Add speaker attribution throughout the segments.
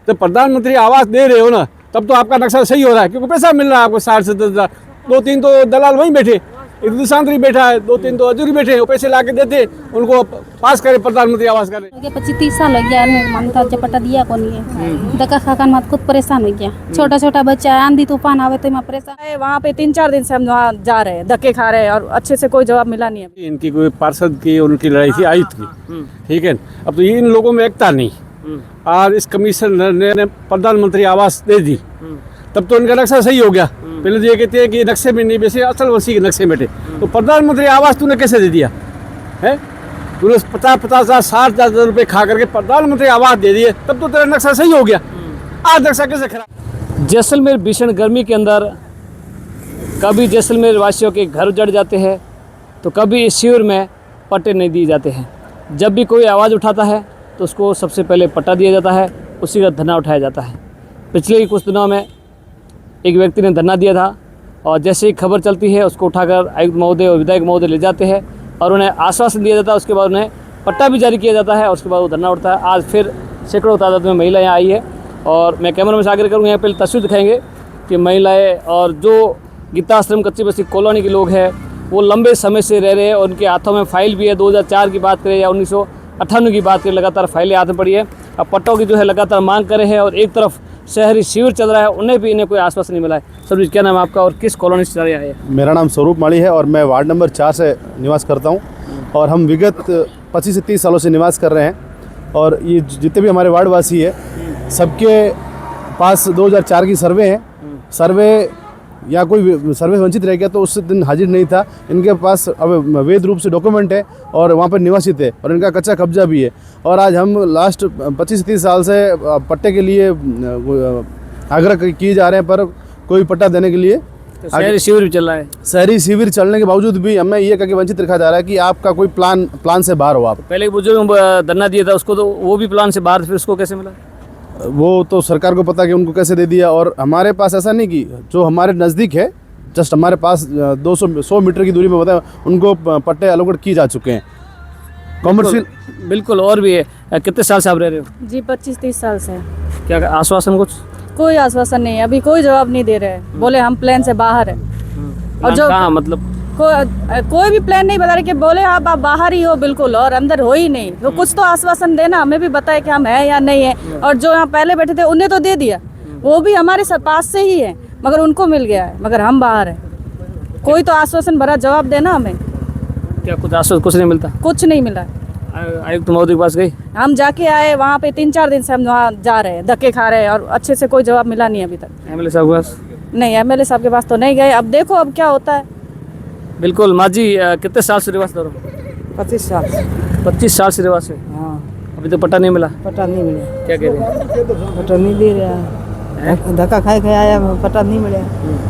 Speaker 1: तो प्रधानमंत्री आवास दे रहे हो ना, तब तो आपका नक्शा सही हो रहा है, क्योंकि पैसा मिल रहा है आपको 60 से 10,000। 2-3 तो दलाल वहीं बैठे, एक दूसरा बैठा है, 2-3 तो अजूरी बैठे हैं, वो पैसे ला के देते, उनको पास करे प्रधानमंत्री आवास करे।
Speaker 2: 25-30 साल हो गया, ममता जब पट्टा दिया कौन है, धक्का खा कर मत खुद परेशान हो गया। छोटा छोटा बच्चा है, आंधी तूफान आवे तो मैं परेशान।
Speaker 3: वहाँ पे 3-4 दिन से हम वहाँ जा रहे हैं, धक्के खा रहे हैं और अच्छे से कोई जवाब मिला नहीं है।
Speaker 1: इनकी कोई पार्षद की उनकी लड़ाई थी आयुक्त की, ठीक है। अब तो इन लोगों में एकता नहीं, और इस कमिश्नर ने प्रधानमंत्री आवास दे दी, तब तो इनका नक्शा सही हो गया। पहले तो ये कहते हैं कि नक्शे में नहीं, वैसे असल वसी के नक्शे में थे। तो प्रधानमंत्री आवास तूने कैसे दे दिया है? तूने 50,000 60,000 रुपए खा करके प्रधानमंत्री आवास दे दिए, तब तो तेरा नक्शा सही हो गया। आज नक्शा कैसे खराब?
Speaker 4: जैसलमेर भीषण गर्मी के अंदर कभी जैसलमेर वासियों के घर उजड़ जाते हैं, तो कभी इस शिविर में पट्टे नहीं दिए जाते हैं। जब भी कोई आवाज़ उठाता है तो उसको सबसे पहले पट्टा दिया जाता है, उसी का धरना उठाया जाता है। पिछले ही कुछ दिनों में एक व्यक्ति ने धरना दिया था, और जैसे ही खबर चलती है उसको उठाकर आयुक्त महोदय और विधायक महोदय ले जाते हैं और उन्हें आश्वासन दिया जाता है। उसके बाद उन्हें पट्टा भी जारी किया जाता है और उसके बाद वो धरना उठता है। आज फिर सैकड़ों तादाद में महिलाएं आई है, और मैं कैमरा में से आगे करूँगा, यहाँ पहले तस्वीर दिखाएंगे कि महिलाएँ और जो गीता आश्रम कच्ची बस्ती कॉलोनी के लोग हैं वो लंबे समय से रह रहे हैं, और उनके हाथों में फाइल भी है। 2004 की बात करें या 1998 की बात करें, लगातार फाइलें हाथ में पड़ी है। अब पट्टों की जो है लगातार मांग कर रहे हैं, और एक तरफ शहरी शिविर चल रहा है, उन्हें भी इन्हें कोई आश्वासन नहीं मिला है। सर क्या नाम है आपका और किस कॉलोनी से आए हैं?
Speaker 5: मेरा नाम स्वरूप माली है और मैं वार्ड नंबर 4 से निवास करता हूं, और हम विगत 25 से 30 सालों से निवास कर रहे हैं। और ये जितने भी हमारे वार्डवासी है, सबके पास 2004 की सर्वे है। सर्वे या कोई सर्वे वंचित रह गया तो उस दिन हाजिर नहीं था। इनके पास अब वैध रूप से डॉक्यूमेंट है और वहाँ पर निवासित है, और इनका कच्चा कब्जा भी है। और आज हम लास्ट 25 से 30 साल से पट्टे के लिए आग्रह किए जा रहे हैं, पर कोई पट्टा देने के लिए
Speaker 4: तो शहरी शिविर भी चल रहा है।
Speaker 5: शहरी शिविर चलने के बावजूद भी हमें ये करके वंचित रखा जा रहा है कि आपका कोई प्लान से बाहर हो। आप
Speaker 4: पहले बुजुर्ग धरना दिया था उसको, तो वो भी प्लान से बाहर, फिर उसको कैसे मिला?
Speaker 5: वो तो सरकार को पता कि उनको कैसे दे दिया। और हमारे पास ऐसा नहीं कि जो हमारे नज़दीक है, जस्ट हमारे पास 100 मीटर की दूरी में बताया, उनको पट्टे अलॉट किए जा चुके हैं। कॉमर्शियल
Speaker 4: बिल्कुल। और भी है, कितने साल से आप रह रहे हो?
Speaker 3: जी 25-30 साल से।
Speaker 4: क्या आश्वासन कुछ?
Speaker 3: कोई आश्वासन नहीं है, अभी कोई जवाब नहीं दे रहे हैं। बोले हम प्लान से बाहर है, और जो
Speaker 4: मतलब
Speaker 3: कोई भी प्लान नहीं बता रहे कि बोले आप बाहर ही हो बिल्कुल, और अंदर हो ही नहीं। तो कुछ तो आश्वासन देना, हमें भी बताए कि हम है या नहीं है। और जो यहाँ पहले बैठे थे उन्हें तो दे दिया, वो भी हमारे पास से ही है, मगर उनको मिल गया है, मगर हम बाहर हैं। कोई तो आश्वासन भरा जवाब देना हमें।
Speaker 4: क्या कुछ आश्वासन कुछ नहीं मिलता?
Speaker 3: कुछ नहीं मिला।
Speaker 4: आयुक्त महोदय के पास गई?
Speaker 3: हम जाके आए, वहाँ पे 3-4 दिन से हम वहाँ जा रहे हैं, धक्के खा रहे हैं, और अच्छे से कोई जवाब मिला नहीं अभी तक।
Speaker 4: एमएलए साहब के पास?
Speaker 3: नहीं, एमएलए साहब के पास तो नहीं गए। अब देखो अब क्या होता है।
Speaker 4: बिल्कुल। माँ जी कितने साल से रिवास दौर?
Speaker 6: 25 साल।
Speaker 4: 25 साल से रिवास है।
Speaker 6: हाँ,
Speaker 4: अभी तो पट्टा नहीं मिला?
Speaker 6: पता नहीं मिला।
Speaker 4: क्या कह रहे हैं?
Speaker 6: पता नहीं दे रहा है, धक्का खाए खाए आया, पता नहीं मिला।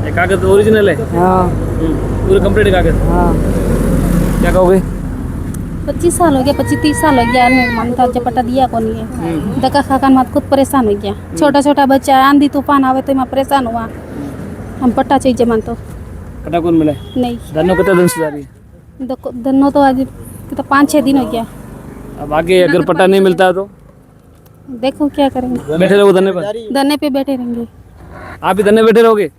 Speaker 4: ये कागज ओरिजिनल है?
Speaker 6: हाँ।
Speaker 4: पूरे कंप्लीट कागज?
Speaker 6: हाँ।
Speaker 4: क्या कहोगे?
Speaker 2: 25 साल हो गया, 25-30 साल हो गया, ममता जब पट्टा दिया कौन है, धक्का खा कर मत खुद परेशान हो गया। छोटा छोटा बच्चा है, आंधी तूफान आवे तो मैं परेशान हुआ। हम पट्टा चाहिए मन तो
Speaker 4: पट्टा कौन मिला?
Speaker 2: नहीं।
Speaker 4: धनो कितने दिन से जा रही है?
Speaker 2: धनो तो आज तो 5-6 दिन हो गया।
Speaker 4: अब आगे अगर पट्टा नहीं मिलता है तो
Speaker 2: देखो क्या करेंगे।
Speaker 4: बैठे रहोगे धरने पर?
Speaker 2: धरने पे बैठे रहेंगे।
Speaker 4: आप भी धरने बैठे रहोगे?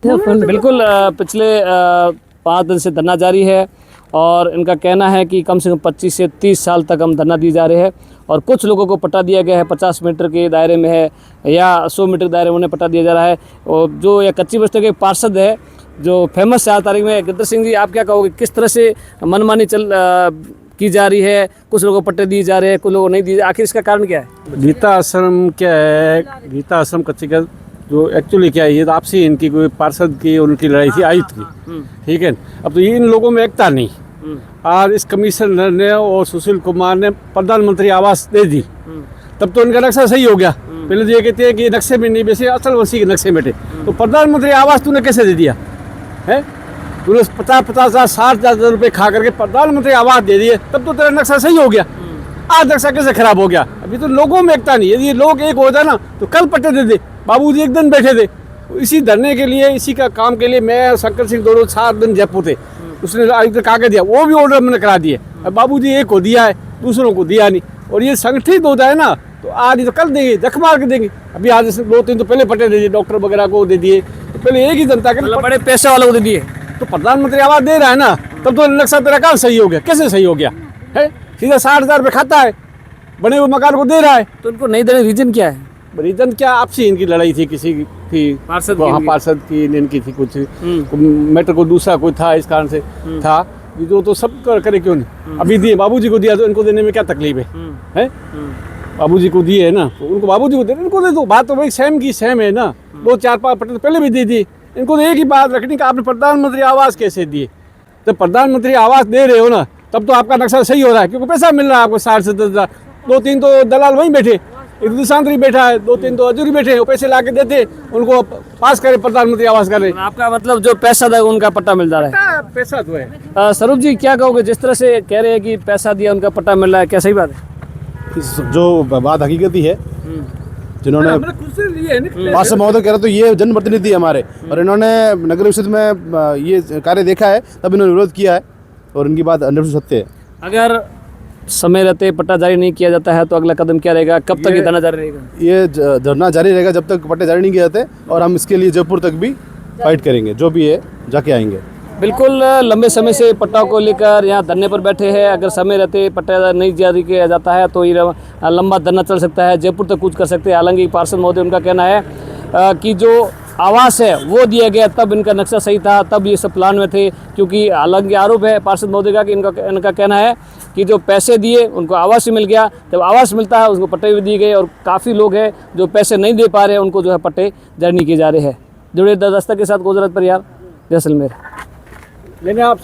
Speaker 4: बिल्कुल। पिछले 5 दिन से धरना जारी है, और इनका कहना है कि कम से कम 25 से 30 साल तक हम धरना दिए जा रहे हैं, और कुछ लोगों को पट्टा दिया गया है, 50 मीटर के दायरे में है या 100 मीटर के दायरे में उन्हें पट्टा दिया जा रहा है। और जो ये कच्ची बस्ती के पार्षद है जो फेमस 4 तारीख में, गिद्दर सिंह जी, आप क्या कहोगे? किस तरह से मनमानी की जा रही है? कुछ लोगों को पट्टे दिए जा रहे हैं, कुछ लोगों को नहीं दिए, आखिर इसका कारण क्या है?
Speaker 1: गीता आश्रम क्या है? गीता आश्रम कच्ची का जो एक्चुअली क्या है, ये तो आपसी इनकी कोई पार्षद की उनकी लड़ाई थी आयुक्त की, ठीक है। अब तो इन लोगों में एकता नहीं, और इस कमिश्नर ने और सुशील कुमार ने प्रधानमंत्री आवास दे दी, तब तो इनका नक्शा सही हो गया। पहले तो ये कहते हैं कि नक्शे में नहीं, वैसे असल वसी के नक्शे में थे। तो प्रधानमंत्री आवास तूने कैसे दे दिया है? तूने 50,000 60,000 रुपए खा करके प्रधानमंत्री आवास दे दिए, तब तो तेरा नक्शा सही हो गया। आज नक्शा कैसे खराब हो गया? अभी तो लोगों में एकता नहीं। यदि लोग एक हो जाए ना तो कल पट्टे दे दे। बाबूजी एक दिन बैठे थे इसी धरने के लिए, इसी का काम के लिए। मैं शंकर सिंह दोनों 7 दिन जयपुर थे, उसने आयुक्त कागज दिया, वो भी ऑर्डर मैंने करा दिए। अब बाबूजी एक को दिया है, दूसरों को दिया नहीं। और ये संगठित होता है ना, तो आज तो कल देंगे, जख मार के देंगे। अभी आज से 2-3 तो पहले पट्टे दे दिए, डॉक्टर वगैरह को दे दिए। तो पहले एक ही जनता के
Speaker 4: मतलब बड़े पैसे वालों को दे दिए।
Speaker 1: तो प्रधानमंत्री आवास दे रहा है ना, तब तो नक्शा तेरा काम सही हो गया। कैसे सही हो गया है? सीधा 60,000 रुपये खाता है, बने हुए मकान को दे रहा है।
Speaker 4: तो उनको नहीं देने रीजन क्या है?
Speaker 1: रीजन क्या, आपसी इनकी लड़ाई थी, किसी की थी
Speaker 4: पार्षद की
Speaker 1: हाँ
Speaker 4: भी।
Speaker 1: पार्षद की इनकी थी, कुछ मैटर को दूसरा कोई था, इस कारण से था। ये तो सब करे क्यों नहीं? अभी दिए, बाबूजी को दिया तो इनको देने में क्या तकलीफ है? बाबूजी को दिए है ना, तो उनको बाबूजी को दे, इनको दे दो। बात तो भाई सेम की सेम है ना। 2-4-5 पट्टे तो पहले भी दे दिए। इनको तो एक ही बात रखनी कि आपने प्रधानमंत्री आवास कैसे दिए। तो प्रधानमंत्री आवास दे रहे हो ना, तब तो आपका नक्शा सही हो रहा है, क्योंकि पैसा मिल रहा है आपको 60 से 10,000। 2-3 तो दलाल वहीं बैठे, एक दुशांतरी बैठा है, 2-3 तो अजूरी बैठे, वो पैसे ला के देते, उनको पास करे प्रधानमंत्री आवास करे।
Speaker 4: आपका मतलब जो पैसा था उनका पट्टा मिल जा रहा है।
Speaker 1: पैसा तो है।
Speaker 4: स्वरूप जी क्या कहोगे, जिस तरह से कह रहे हैं कि पैसा दिया उनका पट्टा मिल रहा है, क्या सही बात है?
Speaker 5: जो बात हकीकत ही है, जिन्होंने
Speaker 1: हमने खुद से लिए है ना।
Speaker 5: पार्षद महोदय कह रहे तो ये जनप्रतिनिधि हमारे, और इन्होंने नगर परिषद में ये कार्य देखा है, तब इन्होंने विरोध किया है, और इनकी बात 100% सत्य है।
Speaker 4: अगर समय रहते पट्टा जारी नहीं किया जाता है तो अगला कदम क्या रहेगा? कब तक ये धरना जारी रहेगा?
Speaker 5: ये धरना जारी रहेगा जब तक पट्टे जारी नहीं किए जाते, और हम इसके लिए जयपुर तक भी फाइट करेंगे, जो भी है जाके आएंगे।
Speaker 4: बिल्कुल लंबे समय से पट्टाओं को लेकर यहाँ धरने पर बैठे हैं। अगर समय रहते पट्टा नहीं जारी किया जाता है तो ये लंबा धरना चल सकता है, जयपुर तक कूच कर सकते हैं। हालांकि पार्षद महोदय उनका कहना है कि जो आवास है वो दिया गया, तब इनका नक्शा सही था, तब ये सब प्लान में थे। क्योंकि हालांकि आरोप है पार्षद महोदय का कि इनका कहना है कि जो पैसे दिए उनको आवास भी मिल गया, जब आवास मिलता है उसको पट्टे भी दिए गए, और काफ़ी लोग हैं जो पैसे नहीं दे पा रहे हैं, उनको जो है पट्टे जारी नहीं किए जा रहे हैं। जुड़े दस्तक के साथ गुजरात परियार, जैसलमेर।
Speaker 1: लेकिन आप